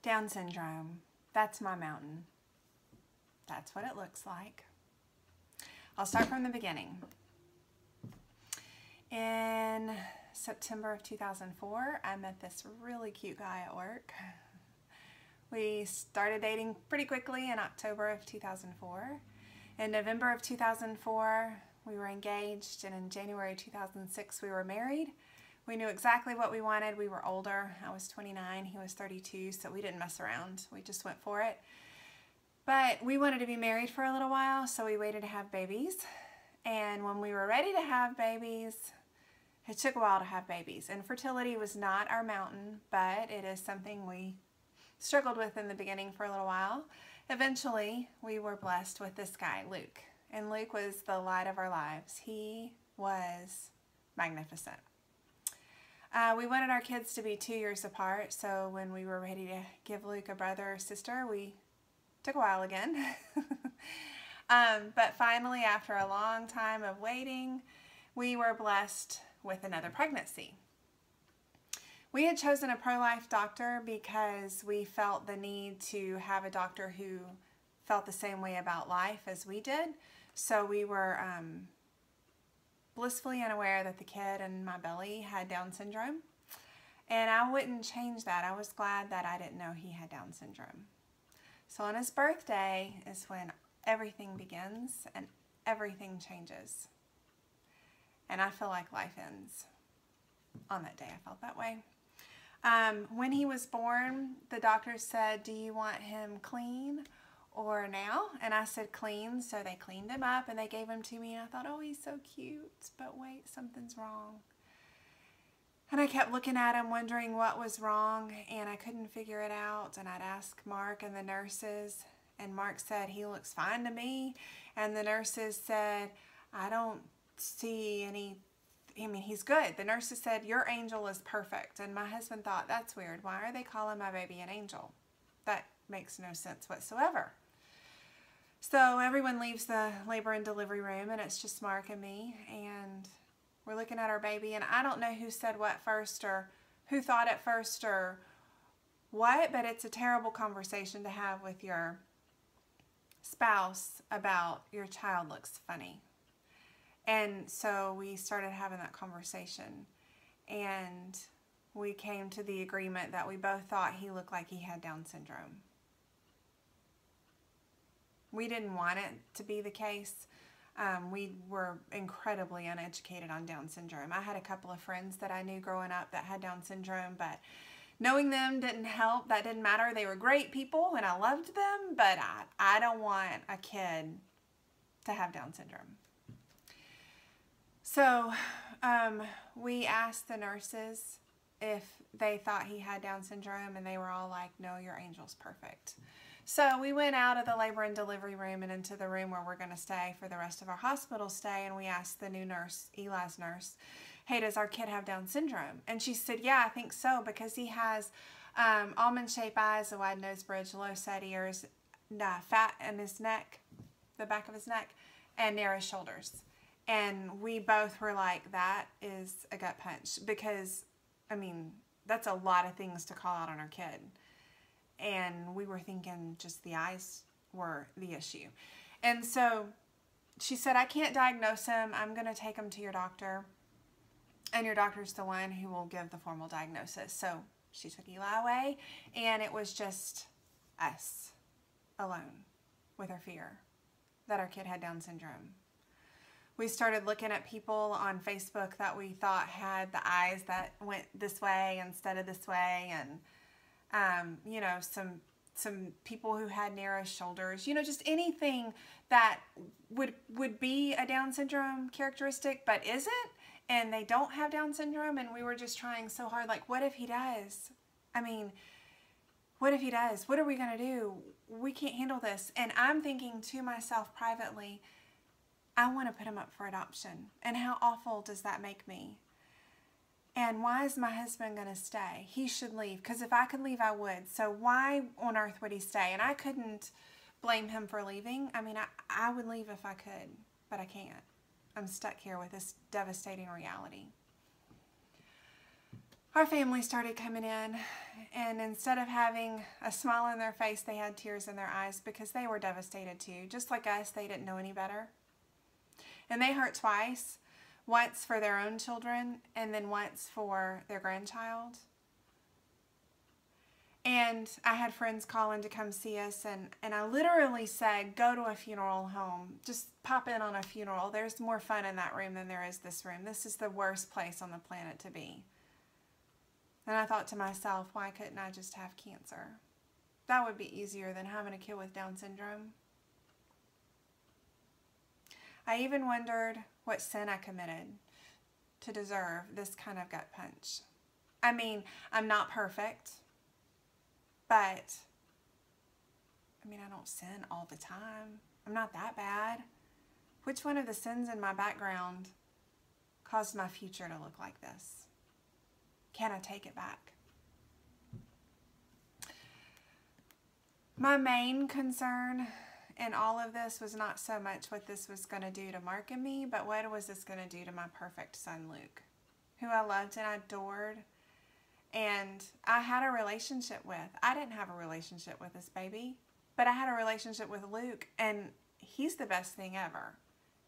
Down syndrome. That's my mountain. That's what it looks like. I'll start from the beginning. In September of 2004, I met this really cute guy at work. We started dating pretty quickly in October of 2004. In November of 2004, we were engaged, and in January 2006, we were married. We knew exactly what we wanted. We were older. I was 29, he was 32, so we didn't mess around. We just went for it. But we wanted to be married for a little while, so we waited to have babies. And when we were ready to have babies, it took a while to have babies. And fertility was not our mountain, but it is something we struggled with in the beginning for a little while. Eventually, we were blessed with this guy, Luke. And Luke was the light of our lives. He was magnificent. We wanted our kids to be 2 years apart, so when we were ready to give Luke a brother or sister, we took a while again. But finally, after a long time of waiting, we were blessed with another pregnancy. We had chosen a pro-life doctor because we felt the need to have a doctor who felt the same way about life as we did. So we were blissfully unaware that the kid in my belly had Down syndrome. And I wouldn't change that. I was glad that I didn't know he had Down syndrome. So on his birthday is when everything begins and everything changes. And I feel like life ends. On that day, I felt that way. When he was born, the doctor said, "Do you want him clean or now?" And I said clean, so they cleaned him up and they gave him to me. And I thought, oh, he's so cute, but wait, something's wrong. And I kept looking at him, wondering what was wrong, and I couldn't figure it out. And I'd ask Mark and the nurses, and Mark said, "He looks fine to me." And the nurses said, "I don't see any, he's good." The nurses said, "Your angel is perfect." And my husband thought, that's weird. Why are they calling my baby an angel? That makes no sense whatsoever. So everyone leaves the labor and delivery room, and it's just Mark and me, and we're looking at our baby, and I don't know who said what first or who thought it first or what, but it's a terrible conversation to have with your spouse about your child looks funny. And so we started having that conversation, and we came to the agreement that we both thought he looked like he had Down syndrome. We didn't want it to be the case. We were incredibly uneducated on Down syndrome. I had a couple of friends that I knew growing up that had Down syndrome, but knowing them didn't help. That didn't matter. They were great people, and I loved them, but I don't want a kid to have Down syndrome. So we asked the nurses if they thought he had Down syndrome, and they were all like, "No, your angel's perfect." So we went out of the labor and delivery room and into the room where we're going to stay for the rest of our hospital stay, and we asked the new nurse, Eli's nurse, "Hey, does our kid have Down syndrome?" And she said, "Yeah, I think so, because he has almond-shaped eyes, a wide nose bridge, low set ears, fat in his neck, the back of his neck, and narrow shoulders." And we both were like, that is a gut punch, because, that's a lot of things to call out on our kid. And we were thinking just the eyes were the issue. And so she said, "I can't diagnose him. I'm going to take him to your doctor. And your doctor's the one who will give the formal diagnosis." So she took Eli away, and it was just us alone with our fear that our kid had Down syndrome. We started looking at people on Facebook that we thought had the eyes that went this way instead of this way, and some people who had narrow shoulders, just anything that would be a Down syndrome characteristic but isn't, and they don't have Down syndrome. And we were just trying so hard, like, what if he does? What if he does? What are we going to do? We can't handle this. And I'm thinking to myself privately, I want to put him up for adoption. And how awful does that make me? And why is my husband going to stay? He should leave, because if I could leave, I would. So why on earth would he stay? And I couldn't blame him for leaving. I would leave if I could, but I can't. I'm stuck here with this devastating reality. our family started coming in, and instead of having a smile on their face, they had tears in their eyes because they were devastated too. Just like us, they didn't know any better. And they hurt twice, once for their own children and then once for their grandchild. And I had friends calling to come see us, and I literally said, go to a funeral home. Just pop in on a funeral. There's more fun in that room than there is this room. This is the worst place on the planet to be. And I thought to myself, why couldn't I just have cancer? That would be easier than having a kid with Down syndrome. I even wondered what sin I committed to deserve this kind of gut punch. I mean, I'm not perfect, but I don't sin all the time. I'm not that bad. Which one of the sins in my background caused my future to look like this? Can I take it back? My main concern in all of this was not so much what this was going to do to Mark and me, but what was this going to do to my perfect son, Luke, who I loved and adored, and I had a relationship with. I didn't have a relationship with this baby, but I had a relationship with Luke, and he's the best thing ever.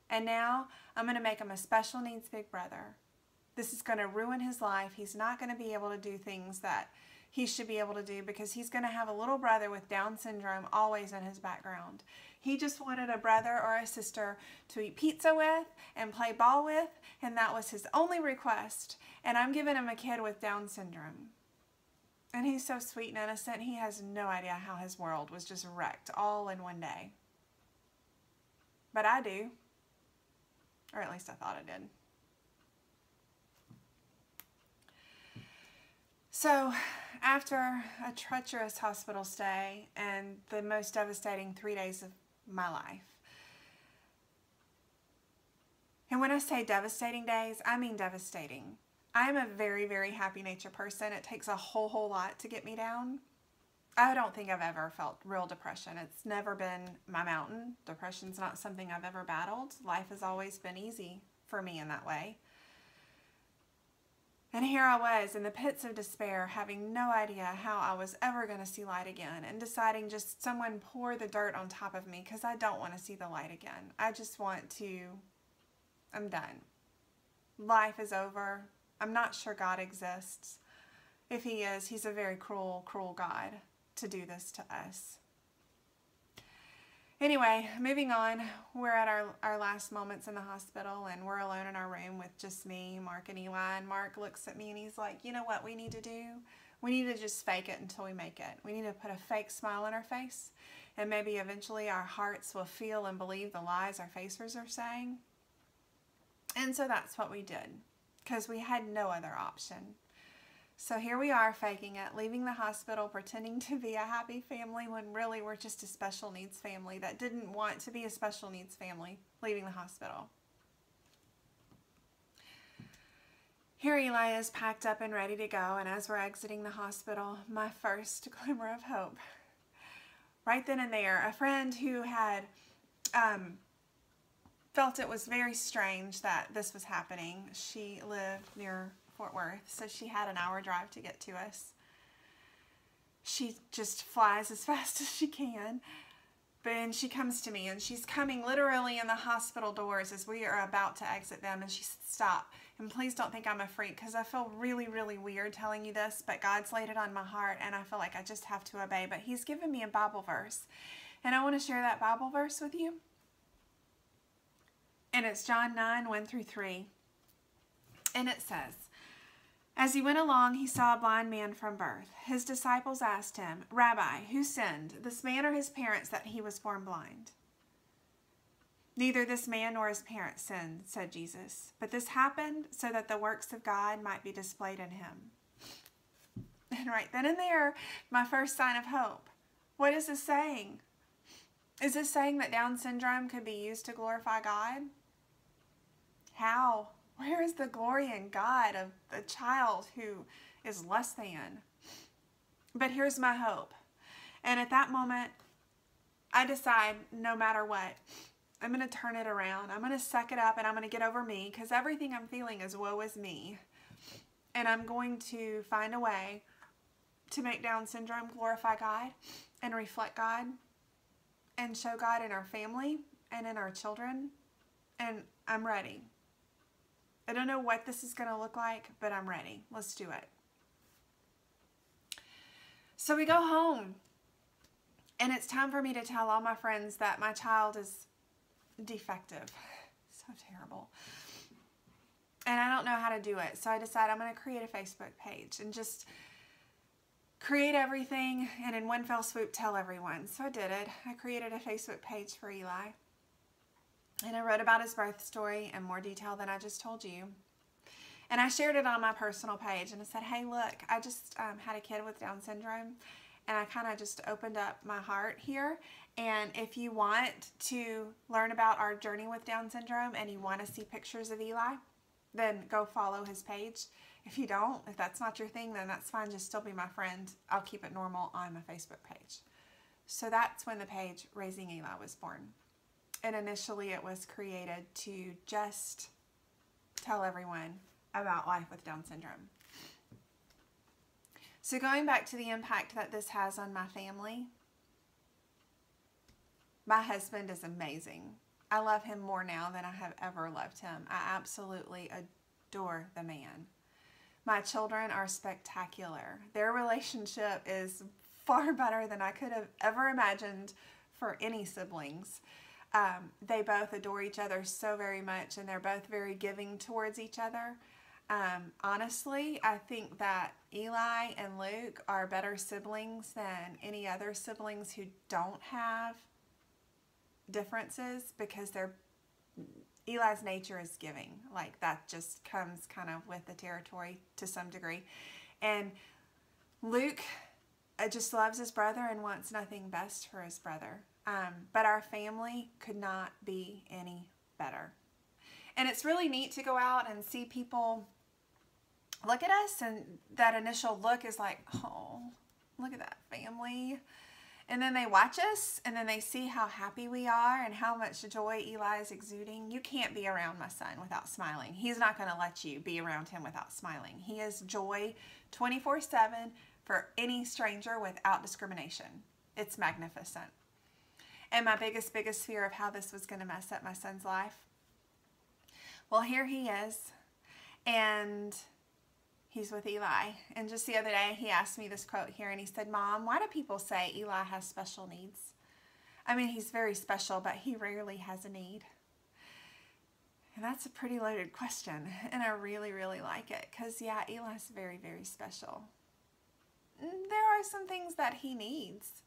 And now I'm going to make him a special needs big brother. This is going to ruin his life. He's not going to be able to do things that he should be able to do because he's going to have a little brother with Down syndrome always in his background. He just wanted a brother or a sister to eat pizza with and play ball with, and that was his only request. And I'm giving him a kid with Down syndrome. And he's so sweet and innocent. He has no idea how his world was just wrecked all in one day. But I do. Or at least I thought I did. So, after a treacherous hospital stay and the most devastating 3 days of my life, and when I say devastating days, I mean devastating. I am a very, very happy nature person. It takes a whole lot to get me down. I don't think I've ever felt real depression. It's never been my mountain. Depression's not something I've ever battled. Life has always been easy for me in that way. And here I was in the pits of despair, having no idea how I was ever going to see light again, and deciding just someone pour the dirt on top of me because I don't want to see the light again. I just want to, I'm done. Life is over. I'm not sure God exists. If he is, he's a very cruel, cruel God to do this to us. Anyway, moving on, we're at our last moments in the hospital, and we're alone in our room with just me, Mark, and Eli. And Mark looks at me and he's like, you know what we need to do? We need to just fake it until we make it. We need to put a fake smile on our face, and maybe eventually our hearts will feel and believe the lies our faces are saying. And so that's what we did, because we had no other option. So here we are faking it, leaving the hospital, pretending to be a happy family when really we're just a special needs family that didn't want to be a special needs family, leaving the hospital. Here Eli is packed up and ready to go, and as we're exiting the hospital, my first glimmer of hope. Right then and there, a friend who had felt it was very strange that this was happening. She lived near Fort Worth, so she had an hour drive to get to us. She just flies as fast as she can, but then she comes to me, and she's coming literally in the hospital doors as we are about to exit them, and she said, stop, and please don't think I'm a freak, because I feel really, really weird telling you this, but God's laid it on my heart, and I feel like I just have to obey, but he's given me a Bible verse, and I want to share that Bible verse with you, and it's John 9, 1-3, and it says, as he went along, he saw a blind man from birth. His disciples asked him, Rabbi, who sinned, this man or his parents, that he was born blind? Neither this man nor his parents sinned, said Jesus, but this happened so that the works of God might be displayed in him. And right then and there, my first sign of hope. What is this saying? Is this saying that Down syndrome could be used to glorify God? How? Where is the glory in God of a child who is less than? But here's my hope. And at that moment, I decide no matter what, I'm going to turn it around. I'm going to suck it up and I'm going to get over me, because everything I'm feeling is woe is me. And I'm going to find a way to make Down syndrome glorify God and reflect God and show God in our family and in our children. And I'm ready. I don't know what this is going to look like, but I'm ready. Let's do it. So we go home, and it's time for me to tell all my friends that my child is defective. So terrible. And I don't know how to do it. So I decided I'm going to create a Facebook page and just create everything and in one fell swoop tell everyone. So I did it. I created a Facebook page for Eli. And I wrote about his birth story in more detail than I just told you. And I shared it on my personal page. And I said, hey, look, I just had a kid with Down syndrome. And I kind of just opened up my heart here. And if you want to learn about our journey with Down syndrome and you want to see pictures of Eli, then go follow his page. If you don't, if that's not your thing, then that's fine. Just still be my friend. I'll keep it normal on my Facebook page. So that's when the page Raising Eli was born. And initially it was created to just tell everyone about life with Down syndrome. So going back to the impact that this has on my family, my husband is amazing. I love him more now than I have ever loved him. I absolutely adore the man. My children are spectacular. Their relationship is far better than I could have ever imagined for any siblings. They both adore each other so very much, and they're both very giving towards each other. Honestly, I think that Eli and Luke are better siblings than any other siblings who don't have differences, because Eli's nature is giving. Like, that just comes kind of with the territory to some degree. And Luke just loves his brother and wants nothing best for his brother. But our family could not be any better. And it's really neat to go out and see people look at us, and that initial look is like, oh, look at that family. And then they watch us, and then they see how happy we are and how much joy Eli is exuding. You can't be around my son without smiling. He's not going to let you be around him without smiling. He is joy 24/7 for any stranger without discrimination. It's magnificent. And my biggest fear of how this was going to mess up my son's life. Well, here he is, and he's with Eli. And just the other day, he asked me this quote here, and he said, Mom, why do people say Eli has special needs? I mean, he's very special, but he rarely has a need. And that's a pretty loaded question, and I really, really like it, because, yeah, Eli's very, very special. There are some things that he needs,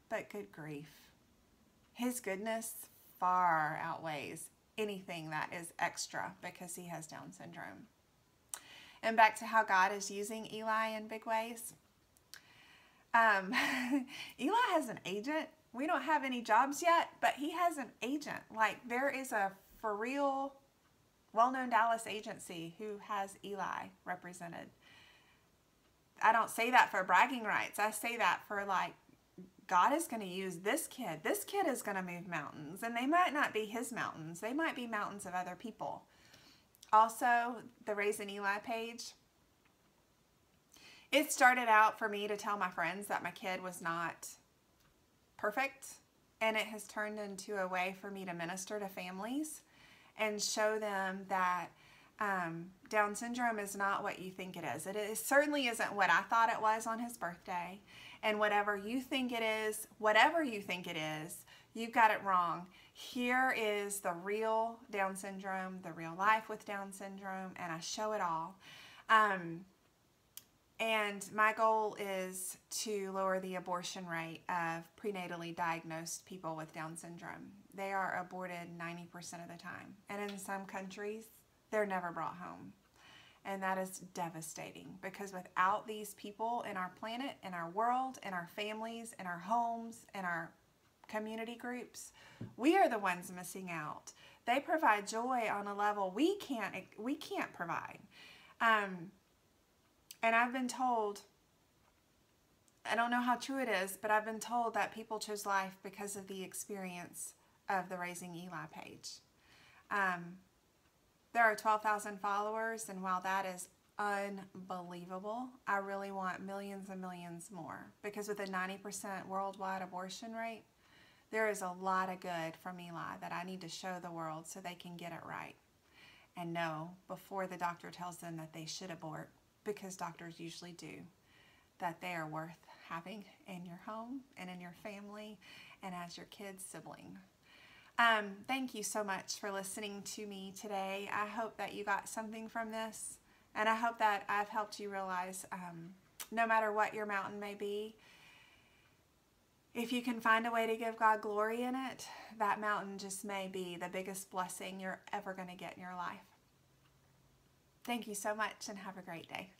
but good grief. His goodness far outweighs anything that is extra because he has Down syndrome. And back to how God is using Eli in big ways. Eli has an agent. We don't have any jobs yet, but he has an agent. Like, there is a for real well-known Dallas agency who has Eli represented. I don't say that for bragging rights. I say that for, like, God is going to use this kid. This kid is going to move mountains, and they might not be his mountains. They might be mountains of other people. Also, the Raising Eli page, it started out for me to tell my friends that my kid was not perfect, and it has turned into a way for me to minister to families and show them that Down syndrome is not what you think it is. It certainly isn't what I thought it was on his birthday. And whatever you think it is, you've got it wrong. Here is the real Down syndrome, the real life with Down syndrome, and I show it all. And my goal is to lower the abortion rate of prenatally diagnosed people with Down syndrome. They are aborted 90% of the time. And in some countries, they're never brought home. And that is devastating, because without these people in our planet, in our world, in our families, in our homes, in our community groups, we are the ones missing out. They provide joy on a level we can't provide. And I've been told, I don't know how true it is, but I've been told that people chose life because of the experience of the Raising Eli page. There are 12,000 followers, and while that is unbelievable. I really want millions and millions more, because with a 90% worldwide abortion rate, there is a lot of good from Eli that I need to show the world so they can get it right and know before the doctor tells them that they should abort, because doctors usually do, that they are worth having in your home and in your family and as your kid's sibling. Thank you so much for listening to me today. I hope that you got something from this, and I hope that I've helped you realize no matter what your mountain may be, if you can find a way to give God glory in it, that mountain just may be the biggest blessing you're ever going to get in your life. Thank you so much, and have a great day.